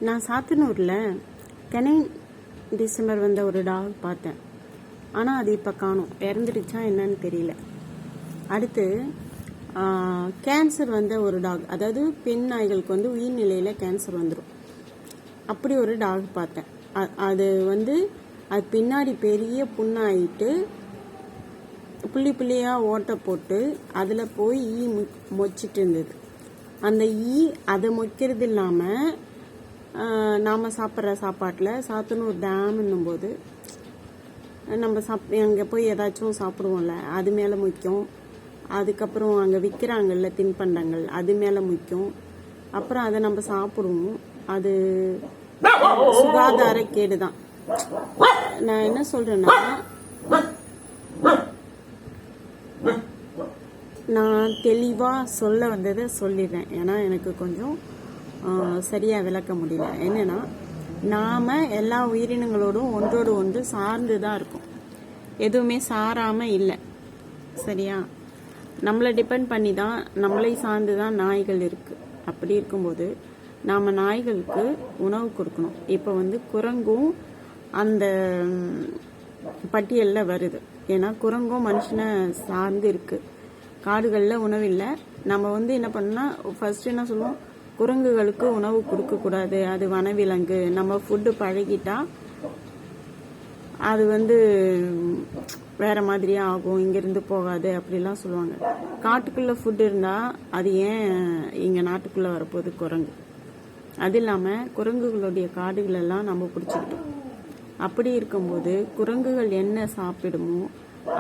நான் சாத்தனூரில் கெனை டிசம்பர் வந்த ஒரு டாக் பார்த்தேன். ஆனால் அது இப்போ காணும், இறந்துடுச்சா என்னன்னு தெரியல. அடுத்து கேன்சர் வந்த ஒரு டாக், அதாவது பெண் நாய்களுக்கு வந்து உயிர்நிலையில் கேன்சர் வந்துடும். அப்படி ஒரு டாக் பார்த்தேன். அது அது பின்னாடி பெரிய புண்ணாயிட்டு புள்ளி புள்ளியாக ஓட்டை போட்டு அதில் போய் ஈ மொச்சிட்டு இருந்தது. அந்த ஈ அதை மொக்கிறது இல்லாமல் நாம் சாப்பிட்ற சாப்பாட்டில் சாத்தனூர் டேம்ன்னும் போது நம்ம அங்கே போய் ஏதாச்சும் சாப்பிடுவோம்ல, அது மேலே முக்கியம். அதுக்கப்புறம் அங்கே விற்கிறாங்கல்ல தின்பண்டங்கள், அது மேலே முக்கியம். அப்புறம் அதை நம்ம சாப்பிடுவோம். அது சுகாதார கேடு தான். நான் என்ன சொல்கிறேன்னா, நான் தெளிவாக சொல்ல வந்ததை சொல்லிடுறேன். ஏன்னா எனக்கு கொஞ்சம் சரியாக விளக்க முடியல. என்னென்னா, நாம் எல்லா உயிரினங்களோடும் ஒன்றோடு ஒன்று சார்ந்து தான் இருக்கும், எதுவுமே சாராமல் இல்லை. சரியா? நம்மளை டிபெண்ட் பண்ணி தான், நம்மளை சார்ந்து தான் நாய்கள் இருக்குது. அப்படி இருக்கும்போது நாம் நாய்களுக்கு உணவு கொடுக்கணும். இப்போ குரங்கும் அந்த பட்டியலில் வருது. ஏன்னா குரங்கும் மனுஷனை சார்ந்து இருக்குது. காடுகளில் உணவு இல்லை. நம்ம என்ன பண்ணால், ஃபர்ஸ்ட் என்ன சொல்லுவோம், குரங்குகளுக்கு உணவு கொடுக்கக்கூடாது, அது வனவிலங்கு, நம்ம ஃபுட்டு பழகிட்டா அது வேற மாதிரியே ஆகும், இங்கேருந்து போகாது அப்படிலாம் சொல்லுவாங்க. காட்டுக்குள்ளே ஃபுட்டு இருந்தால் அது ஏன் இங்கே நாட்டுக்குள்ளே வரப்போகுது குரங்கு? அது இல்லாமல் குரங்குகளுடைய காடுகளெல்லாம் நம்ம பிடிச்சிக்கிட்டோம். அப்படி இருக்கும்போது குரங்குகள் என்ன சாப்பிடுமோ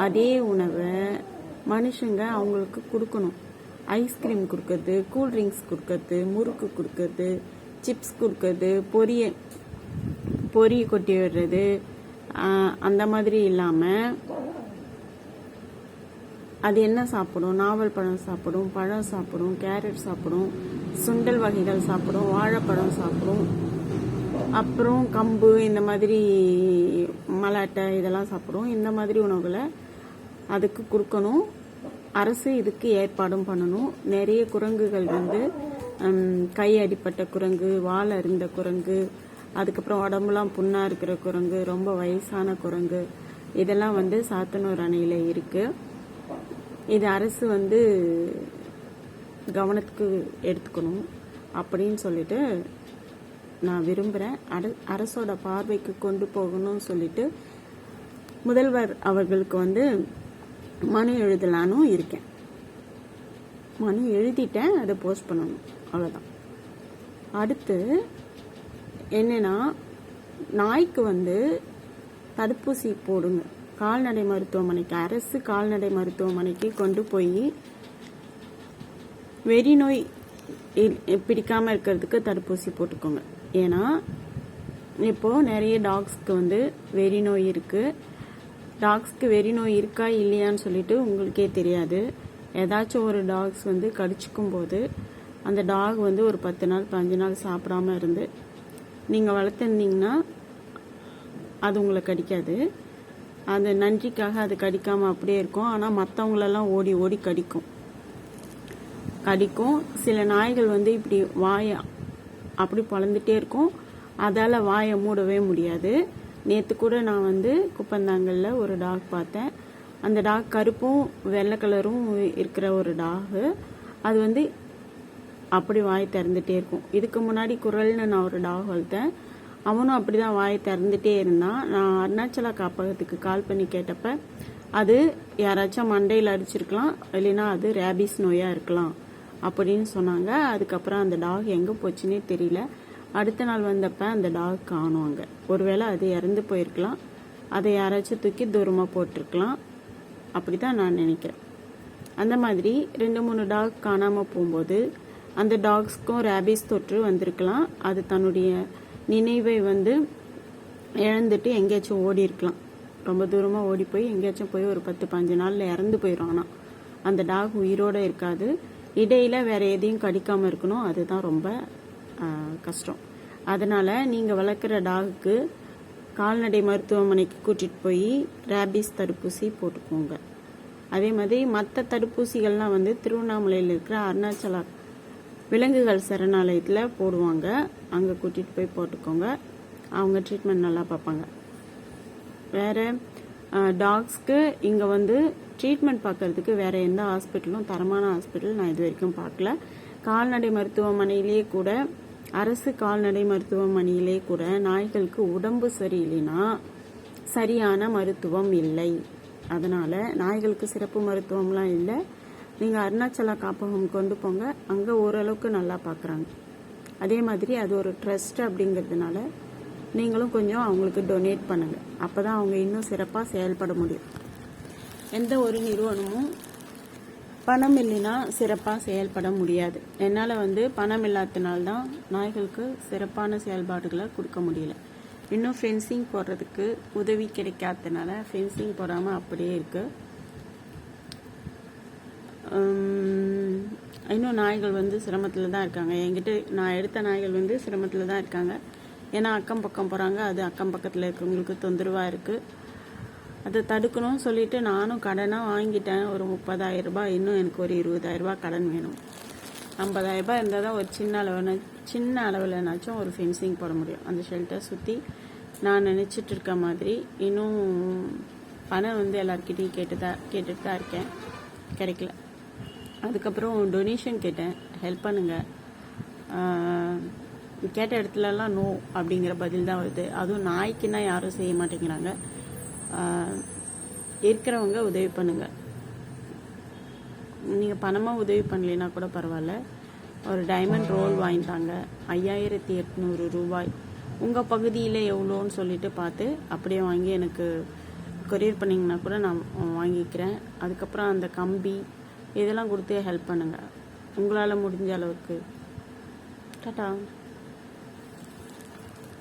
அதே உணவை மனுஷங்க அவங்களுக்கு கொடுக்கணும். ஐஸ்கிரீம் கொடுக்கறது, கூல்ட்ரிங்க்ஸ் கொடுக்கறது, முறுக்கு கொடுக்கறது, சிப்ஸ் கொடுக்கறது, பொரி கொட்டி விடுறது, அந்த மாதிரி இல்லாமல் அது என்ன சாப்பிடும்? நாவல் பழம் சாப்பிடும், பழம் சாப்பிடும், கேரட் சாப்பிடும், சுண்டல் வகைகள் சாப்பிடும், வாழைப்பழம் சாப்பிடும், அப்புறம் கம்பு, இந்த மாதிரி மலாட்டை இதெல்லாம் சாப்பிடும். இந்த மாதிரி உணவுகளை அதுக்கு கொடுக்கணும். அரசு இதுக்கு ஏற்பாடும் பண்ணணும். நிறைய குரங்குகள் கை அடிப்பட்ட குரங்கு, வால் அருந்த குரங்கு, அதுக்கப்புறம் உடம்புலாம் புண்ணாக இருக்கிற குரங்கு, ரொம்ப வயசான குரங்கு, இதெல்லாம் சாத்தனூர் அணையில் இருக்குது. இது அரசு கவனத்துக்கு எடுத்துக்கணும் அப்படின்னு சொல்லிட்டு நான் விரும்புகிறேன். அரசோட பார்வைக்கு கொண்டு போகணும்னு சொல்லிட்டு முதல்வர் அவர்களுக்கு மனு எழுதலான்னு இருக்கேன். மனு எழுதிட்டேன், அதை போஸ்ட் பண்ணணும், அவ்வளோதான். அடுத்து என்னன்னா, நாய்க்கு தடுப்பூசி போடுங்க. கால்நடை மருத்துவமனைக்கு, அரசு கால்நடை மருத்துவமனைக்கு கொண்டு போய் வெறி நோய் பிடிக்காம இருக்கிறதுக்கு தடுப்பூசி போட்டுக்கோங்க. ஏன்னா இப்போ நிறைய டாக்ஸ்க்கு வெறி நோய் இருக்கு. டாக்ஸ்க்கு வெறி நோய் இருக்கா இல்லையான்னு சொல்லிட்டு உங்களுக்கே தெரியாது. ஏதாச்சும் ஒரு டாக்ஸ் கடிச்சிக்கும் போது அந்த டாக் ஒரு 10 நாள் 15 நாள் சாப்பிடாம இருந்து நீங்கள் வளர்த்துருந்தீங்கன்னா அது உங்களை கடிக்காது. அந்த நன்றிக்காக அது கடிக்காமல் அப்படியே இருக்கும். ஆனால் மற்றவங்களெல்லாம் ஓடி ஓடி கடிக்கும். சில நாய்கள் இப்படி வாயை அப்படி பொழந்துட்டே இருக்கும், அதால் வாயை மூடவே முடியாது. நேற்று கூட நான் குப்பந்தாங்கல்ல ஒரு டாக் பார்த்தேன். அந்த டாக் கருப்பும் வெள்ளை கலரும் இருக்கிற ஒரு டாகு. அது அப்படி வாய் திறந்துட்டே இருக்கும். இதுக்கு முன்னாடி குரல்னு நான் ஒரு டாக் வளர்த்தேன். அவனும் அப்படி தான் வாயை திறந்துட்டே இருந்தான். நான் அருணாச்சலா காப்பகத்துக்கு கால் பண்ணி கேட்டப்ப அது யாராச்சும் மண்டையில் அடிச்சிருக்கலாம், இல்லைன்னா அது ரேபிஸ் நோயாக இருக்கலாம் அப்படின்னு சொன்னாங்க. அதுக்கப்புறம் அந்த டாக் எங்கே போச்சுன்னே தெரியல. அடுத்த நாள் வந்தப்ப அந்த டாக் காணும். அங்கே ஒருவேளை அது இறந்து போயிருக்கலாம், அதை யாராச்சும் தூக்கி தூரமாக போட்டிருக்கலாம், அப்படி தான் நான் நினைக்கிறேன். அந்த மாதிரி 2-3 டாக் காணாமல் போகும்போது அந்த டாக்ஸ்க்கும் ரேபிஸ் தொற்று வந்திருக்கலாம். அது தன்னுடைய நினைவை இழந்துட்டு எங்கேயாச்சும் ஓடி இருக்கலாம். ரொம்ப தூரமாக ஓடி போய் எங்கேயாச்சும் போய் ஒரு 10-15 நாளில் இறந்து போயிடும். ஆனால் அந்த டாக் உயிரோடு இருக்காது. இடையில வேற எதையும் கடிக்காமல் இருக்கணும். அதுதான் ரொம்ப கஷ்டம். அதனால் நீங்கள் வளர்க்குற டாகுக்கு கால்நடை மருத்துவமனைக்கு கூட்டிகிட்டு போய் ரேபிஸ் தடுப்பூசி போட்டுக்கோங்க. அதே மாதிரி மற்ற தடுப்பூசிகள்லாம் திருவண்ணாமலையில் இருக்கிற அருணாச்சலா விலங்குகள் சரணாலயத்தில் போடுவாங்க. அங்கே கூட்டிகிட்டு போய் போட்டுக்கோங்க. அவங்க ட்ரீட்மெண்ட் நல்லா பார்ப்பாங்க. வேறு டாக்ஸ்க்கு இங்கே வந்து ட்ரீட்மெண்ட் பார்க்கறதுக்கு வேறு எந்த ஹாஸ்பிட்டலும் தரமான ஹாஸ்பிட்டல் நான் இது வரைக்கும் பார்க்கல. கால்நடை மருத்துவமனையிலேயே கூட, அரசு கால்நடை மருத்துவமனையிலே கூட நாய்களுக்கு உடம்பு சரியில்லைன்னா சரியான மருத்துவம் இல்லை. அதனால் நாய்களுக்கு சிறப்பு மருத்துவம்லாம் இல்லை. நீங்கள் அருணாச்சலா காப்பகம் கொண்டு போங்க, அங்கே ஓரளவுக்கு நல்லா பார்க்குறாங்க. அதே மாதிரி அது ஒரு ட்ரஸ்ட் அப்படிங்கிறதுனால நீங்களும் கொஞ்சம் அவங்களுக்கு டொனேட் பண்ணுங்கள். அப்போ தான் அவங்க இன்னும் சிறப்பாக செயல்பட முடியும். எந்த ஒரு நிறுவனமும் பணம் இல்லைன்னா சிறப்பாக செயல்பட முடியாது. என்னால் வந்து பணம் இல்லாததுனால்தான் நாய்களுக்கு சிறப்பான செயல்பாடுகளை கொடுக்க முடியல. இன்னும் ஃபென்சிங் போடுறதுக்கு உதவி கிடைக்காததுனால ஃபென்சிங் போடாமல் அப்படியே இருக்குது. இன்னும் நாய்கள் வந்து சிரமத்தில் தான் இருக்காங்க. என்கிட்ட நான் எடுத்த நாய்கள் வந்து சிரமத்தில் தான் இருக்காங்க. ஏன்னா அக்கம் பக்கம் போகிறாங்க, அது அக்கம் பக்கத்தில் இருக்கவங்களுக்கு தொந்தரவாக இருக்குது. அதை தடுக்கணும்னு சொல்லிட்டு நானும் கடனாக வாங்கிட்டேன். ஒரு 30,000 ரூபாய். இன்னும் எனக்கு ஒரு 20,000 ரூபாய் கடன் வேணும். 50,000 ரூபாய் இருந்தால் தான் ஒரு சின்ன அளவில்னாச்சும் ஒரு ஃபென்சிங் போட முடியும். அந்த ஷெல்டர் சுற்றி நான் நினச்சிட்டு இருக்க மாதிரி இன்னும் பணம் வந்து எல்லாருக்கிட்டையும் கேட்டுட்டு தான் இருக்கேன், கிடைக்கல. அதுக்கப்புறம் டொனேஷன் கேட்டேன், ஹெல்ப் பண்ணுங்கள். கேட்ட இடத்துலலாம் நோ அப்படிங்கிற பதில் தான் வருது. அதுவும் நாய்க்குன்னா யாரும் செய்ய மாட்டேங்கிறாங்க. இருக்கிறவங்க உதவி பண்ணுங்கள். நீங்கள் பணமாக உதவி பண்ணலைன்னா கூட பரவாயில்ல. ஒரு டைமண்ட் ரோல் வாங்கிட்டாங்க, 5,800 ரூபாய். உங்கள் பகுதியில் எவ்வளோன்னு சொல்லிட்டு பார்த்து அப்படியே வாங்கி எனக்கு கொரியர் பண்ணிங்கன்னா கூட நான் வாங்கிக்கிறேன். அதுக்கப்புறம் அந்த கம்பி இதெல்லாம் கொடுத்து ஹெல்ப் பண்ணுங்கள் உங்களால் முடிஞ்ச அளவுக்கு. டாடா.